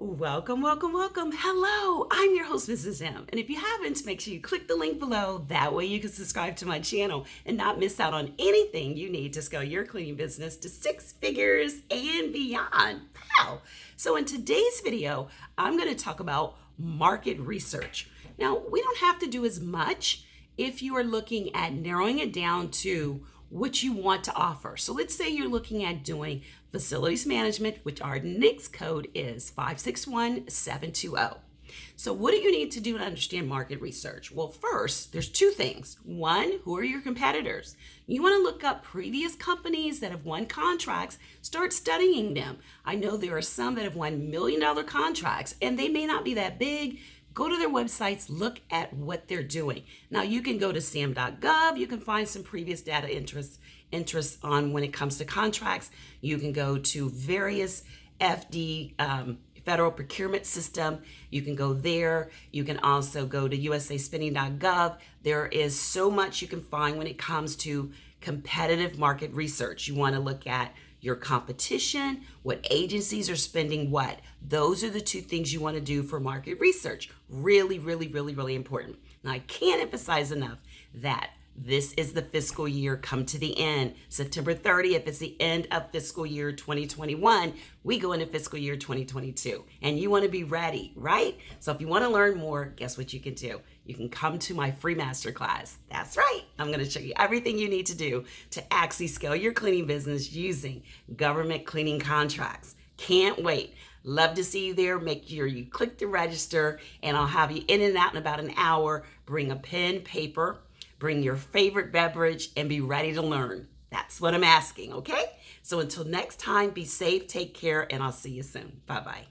Welcome, welcome, welcome. Hello, I'm your host, Mrs. M. And if you haven't, make sure you click the link below. That way you can subscribe to my channel and not miss out on anything you need to scale your cleaning business to 6 figures and beyond. Wow. So in today's video, I'm going to talk about market research. Now, we don't have to do as much if you are looking at narrowing it down to what you want to offer. So let's say you're looking at doing facilities management, which our NAICS code is 561720. So what do you need to do to understand market research? Well, first, there's 2 things. One, who are your competitors? You want to look up previous companies that have won contracts, start studying them. I know there are some that have won $1 million contracts and they may not be that big. Go to their websites, look at what they're doing. Now you can go to sam.gov, you can find some previous data interests on when it comes to contracts. You can go to various federal procurement system. You can go there. You can also go to usaspending.gov. There is so much you can find when it comes to competitive market research. You want to look at your competition, what agencies are spending what. Those are the 2 things you want to do for market research. Really, really, really, really important. Now, I can't emphasize enough that this is the fiscal year come to the end. September 30th is the end of fiscal year 2021. We go into fiscal year 2022, and you want to be ready, right? So if you want to learn more, guess what you can do? You can come to my free masterclass. That's right. I'm going to show you everything you need to do to actually scale your cleaning business using government cleaning contracts. Can't wait. Love to see you there. Make sure you click to register, and I'll have you in and out in about an hour. Bring a pen, paper, bring your favorite beverage, and be ready to learn. That's what I'm asking, okay? So until next time, be safe, take care, and I'll see you soon. Bye-bye.